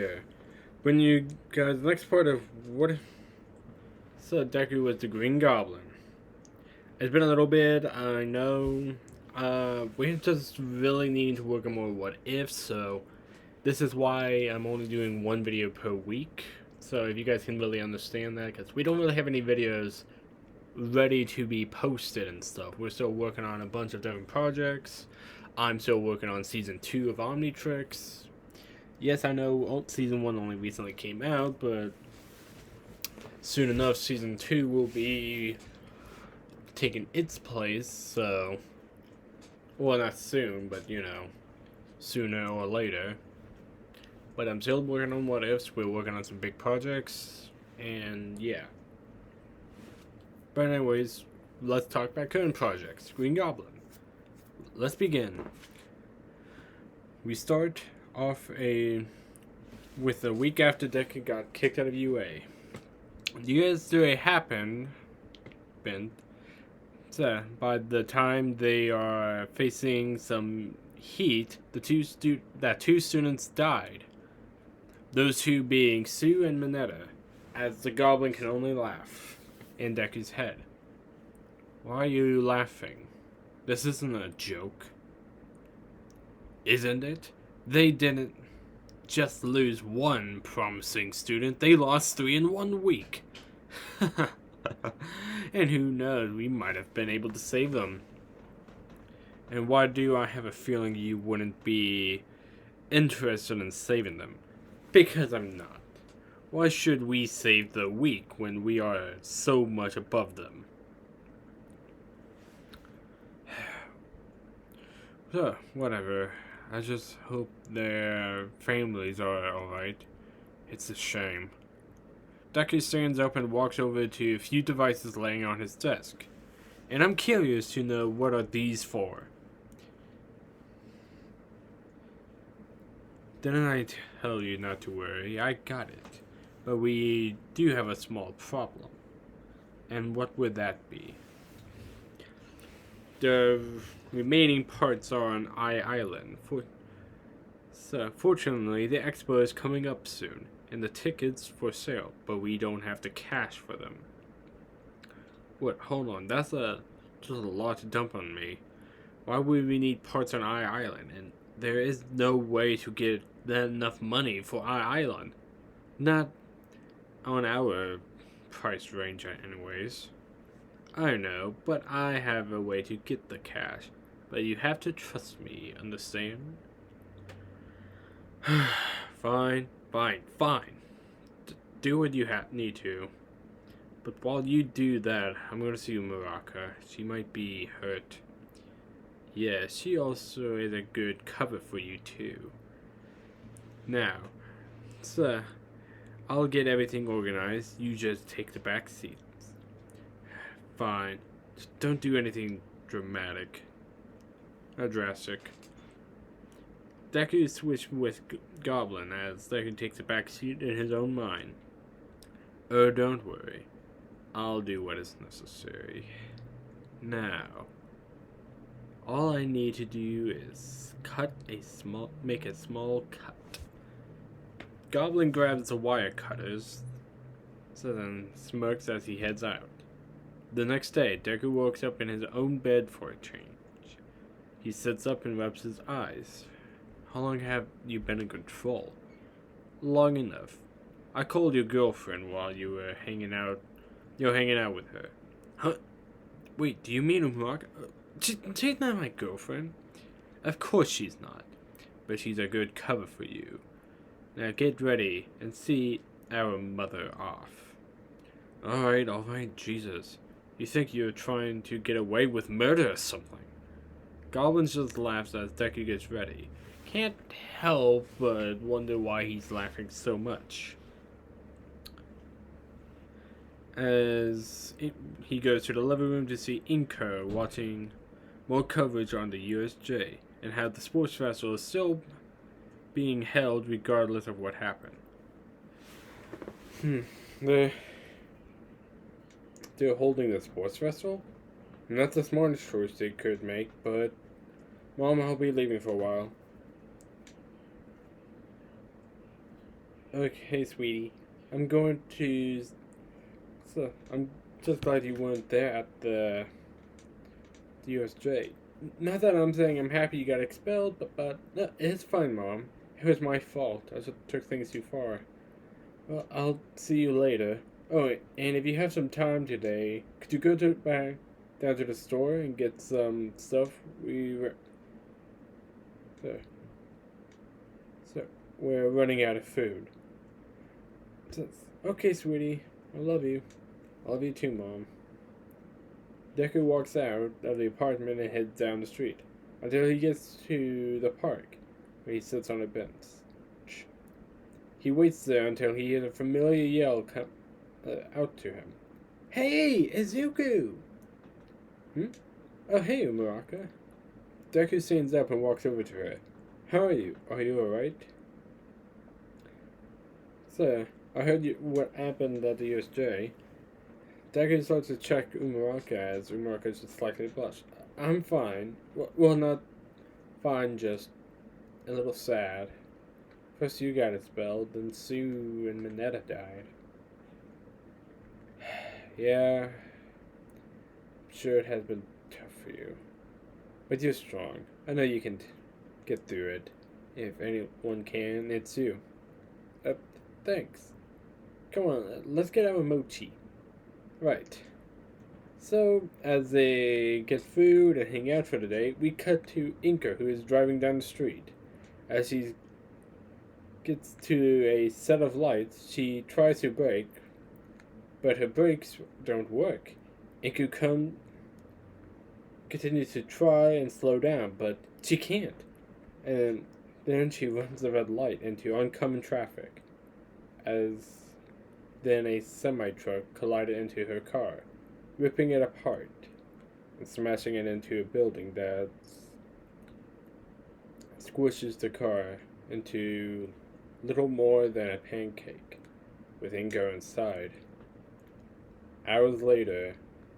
here. When you guys, the next part of what so Deku was the Green Goblin. It's been a little bit, I know. We just really need to work on more what ifs, so this is why I'm only doing one video per week. So if you guys can really understand that, because we don't really have any videos ready to be posted and stuff. We're still working on a bunch of different projects. I'm still working on season 2 of Omnitrix. Yes, I know season 1 only recently came out, but soon enough season 2 will be taking its place, so, well, not soon, but you know, sooner or later. But I'm still working on what ifs. We're working on some big projects, and yeah. But anyways, let's talk about current projects. Green Goblin. Let's begin. We start off with a week after Deku got kicked out of UA. Yesterday happened, so by the time they are facing some heat, two students died. Those two being Sue and Mineta, as the Goblin can only laugh in Deku's head. Why are you laughing? This isn't a joke. Isn't it? They didn't just lose one promising student, they lost 3 in 1 week. And who knows, we might have been able to save them. And why do I have a feeling you wouldn't be interested in saving them? Because I'm not. Why should we save the weak when we are so much above them? So, whatever. I just hope their families are alright. It's a shame. Deku stands up and walks over to a few devices laying on his desk. And I'm curious to know, what are these for? Didn't I tell you not to worry? I got it. But we do have a small problem. And what would that be? The remaining parts are on Island. Fortunately, the expo is coming up soon, and the tickets for sale, but we don't have the cash for them. What? Hold on, that's just a lot to dump on me. Why would we need parts on Island? And there is no way to get enough money for Island. Not on our price range, anyways. I know, but I have a way to get the cash. But you have to trust me, understand? Fine. Do what you need to. But while you do that, I'm gonna see Muraka. She might be hurt. Yeah, she also is a good cover for you too. Now, so I'll get everything organized. You just take the back seat. Fine. Just don't do anything dramatic. Or drastic. Deku switched with Goblin as Deku takes a back seat in his own mind. Oh, don't worry. I'll do what is necessary. Now, all I need to do is make a small cut. Goblin grabs the wire cutters, so then smirks as he heads out. The next day, Deku wakes up in his own bed for a change. He sits up and rubs his eyes. How long have you been in control? Long enough. I called your girlfriend while you were hanging out. You're hanging out with her. Huh? Wait, do you mean Umaka? She's not my girlfriend. Of course she's not. But she's a good cover for you. Now get ready and see our mother off. Alright, Jesus. You think you're trying to get away with murder or something? Goblin just laughs as Deku gets ready. Can't help but wonder why he's laughing so much. As he goes to the living room to see Inko watching more coverage on the USJ and how the sports festival is still being held regardless of what happened. They're holding the sports festival? And that's the smartest choice they could make, but Mom, I'll be leaving for a while. Okay, sweetie. I'm going to. So, I'm just glad you weren't there at the USJ. Not that I'm saying I'm happy you got expelled, but no, it's fine, Mom. It was my fault. I just took things too far. Well, I'll see you later. Oh, and if you have some time today, could you go back down to the store and get some stuff? So, so we're running out of food. So, okay, sweetie. I love you. I love you too, Mom. Deku walks out of the apartment and heads down the street until he gets to the park, where he sits on a bench. He waits there until he hears a familiar yell come out to him. Hey, Izuku! Hmm? Oh, hey, Umuraka. Deku stands up and walks over to her. How are you? Are you alright? Sir, I heard what happened at the USJ. Deku starts to check Umuraka as Umuraka just slightly blushed. I'm fine. Well, not fine, just a little sad. First you got expelled, then Sue and Mineta died. Yeah, I'm sure it has been tough for you. But you're strong. I know you can get through it. If anyone can, it's you. Thanks. Come on, let's get our mochi. Right. So, as they get food and hang out for the day, we cut to Inka, who is driving down the street. As he gets to a set of lights, she tries to brake, but her brakes don't work. Inka continues to try and slow down, but she can't. And then she runs the red light into oncoming traffic, as then a semi-truck collided into her car, ripping it apart and smashing it into a building that squishes the car into little more than a pancake, with Ingo inside. Hours later,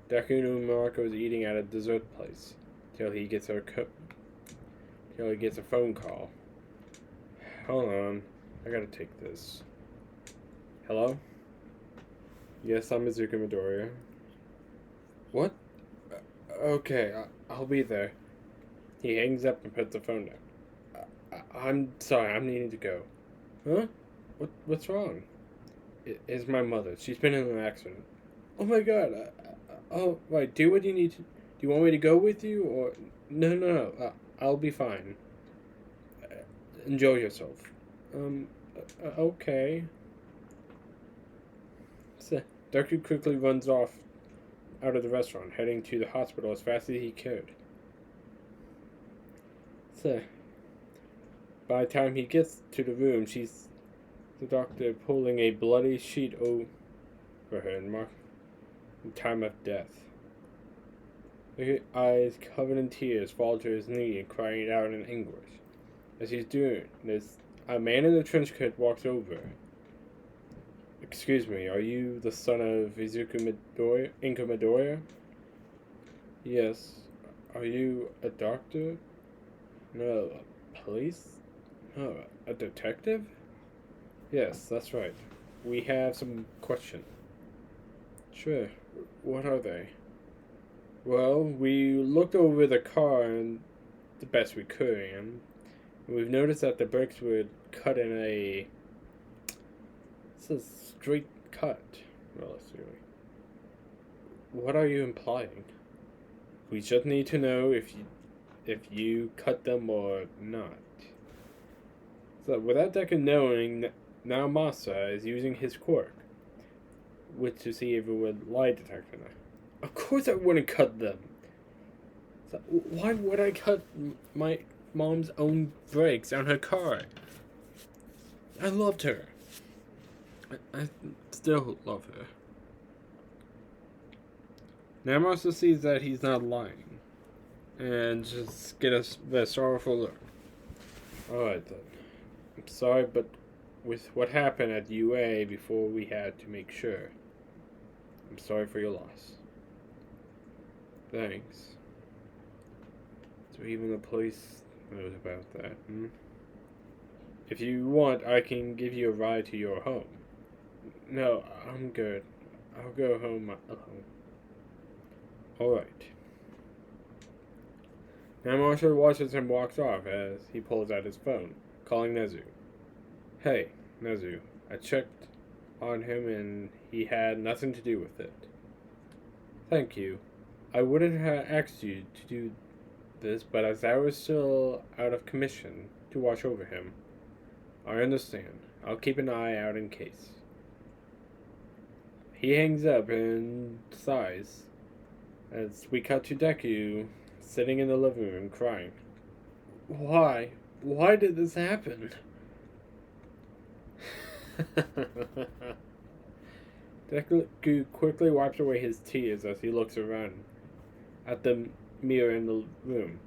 Deku and Marco is eating at a dessert place till he gets a phone call. Hold on, I gotta take this. Hello? Yes, I'm Izuku Midoriya. What? Okay, I'll be there. He hangs up and puts the phone down. I'm sorry, I'm needing to go. Huh? What's wrong? It's my mother. She's been in an accident. Oh my god. Oh, right. Do what you need to. Do you want me to go with you, or no? I'll be fine. Enjoy yourself. Okay. So, Deku quickly runs off out of the restaurant, heading to the hospital as fast as he could. So, by the time he gets to the room, she's the doctor pulling a bloody sheet over her and in time of death. Her eyes covered in tears fall to his knee and crying out in anguish. As he's doing this, a man in a trench coat walks over. Excuse me, are you the son of Izuku Inka Midoriya? Yes. Are you a doctor? No, a police? No, a detective? Yes, that's right. We have some questions. Sure. What are they? Well, we looked over the car and the best we could, and we've noticed that the brakes were cut in a straight cut, relatively. What are you implying? We just need to know if you cut them or not. So, without Deku knowing, now Masa is using his quirk, which to see if it would lie detect or not. Of course I wouldn't cut them. So, why would I cut my mom's own brakes on her car? I loved her. I still love her. Now Masa sees that he's not lying, and just get a sorrowful look. Alright then. I'm sorry, but with what happened at UA before, we had to make sure. I'm sorry for your loss. Thanks. So even the police knows about that, hmm? If you want, I can give you a ride to your home. No, I'm good. I'll go home alone. Alright. Now Marshall watches him walk off as he pulls out his phone, calling Nezu. Hey, Nezu, I checked on him and he had nothing to do with it. Thank you. I wouldn't have asked you to do this, but as I was still out of commission to watch over him. I understand. I'll keep an eye out in case. He hangs up and sighs as we cut to Deku sitting in the living room crying. Why? Why did this happen? Deku quickly wipes away his tears as he looks around at the mirror in the room.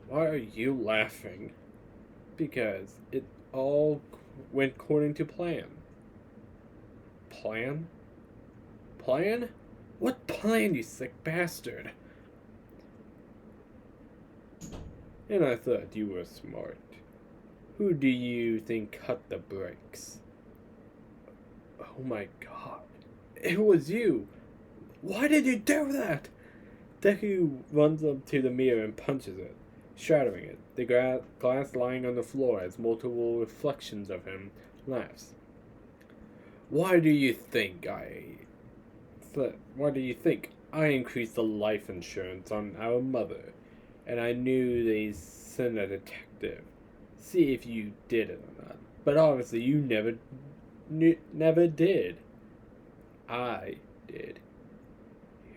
Why are you laughing? Because it all went according to plan. Plan? Plan? What plan, you sick bastard? And I thought you were smart. Who do you think cut the brakes? Oh my god. It was you! Why did you do that? Deku runs up to the mirror and punches it, shattering it. The glass lying on the floor as multiple reflections of him laughs. Why do you think I increased the life insurance on our mother? And I knew they sent a detective. See if you did it or not. But obviously you never did. I did.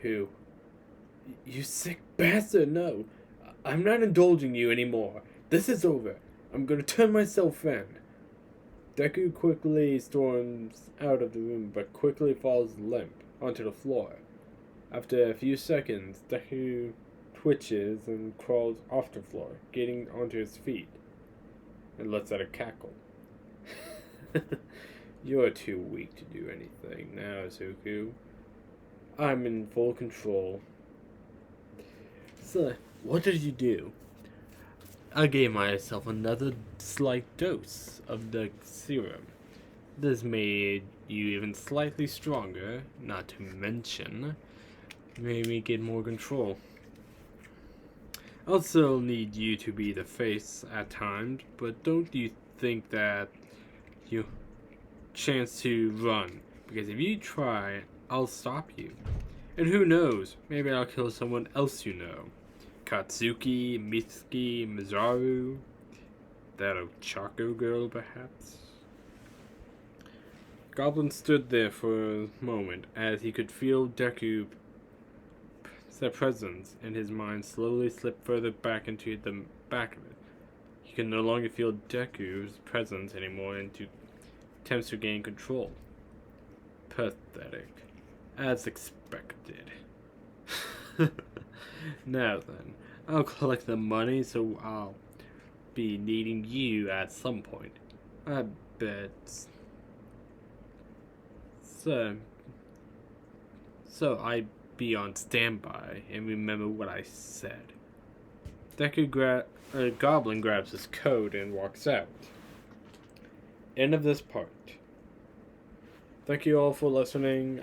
Who? You sick bastard, no. I'm not indulging you anymore. This is over. I'm gonna turn myself in. Deku quickly storms out of the room, but quickly falls limp onto the floor. After a few seconds, Deku twitches and crawls off the floor, getting onto his feet, and lets out a cackle. You're too weak to do anything now, Zuko. I'm in full control. So, what did you do? I gave myself another slight dose of the serum. This made you even slightly stronger, not to mention, made me get more control. I'll still need you to be the face at times, but don't you think that you chance to run? Because if you try, I'll stop you. And who knows, maybe I'll kill someone else you know. Katsuki, Mitsuki, Mizaru, that Ochako girl perhaps? Goblin stood there for a moment as he could feel Deku's presence, and his mind slowly slipped further back into the back of it. He could no longer feel Deku's presence anymore and attempts to gain control. Pathetic. As expected. Now then, I'll collect the money, so I'll be needing you at some point. I bet. So I be on standby and remember what I said. Goblin grabs his coat and walks out. End of this part. Thank you all for listening.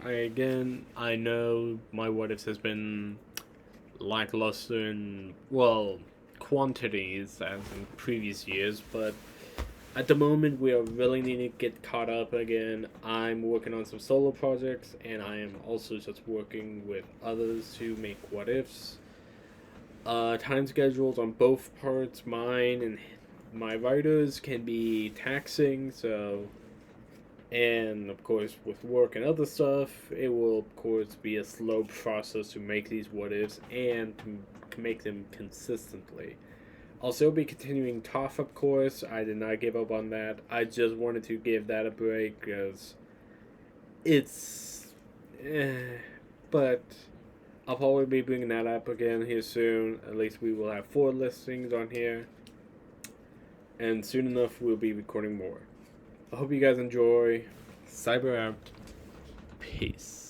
I know my what ifs has been lackluster in, well, quantities as in previous years, but at the moment we are really needing to get caught up again. I'm working on some solo projects, and I am also just working with others to make what ifs. Time schedules on both parts, mine and my writers, can be taxing, so, and of course with work and other stuff, it will of course be a slow process to make these what ifs and to make them consistently. I'll still be continuing TOEFL, of course. I did not give up on that. I just wanted to give that a break because it's but I'll probably be bringing that up again here soon. At least we will have 4 listings on here, and soon enough we'll be recording more. I hope you guys enjoy. Cyber out. Peace.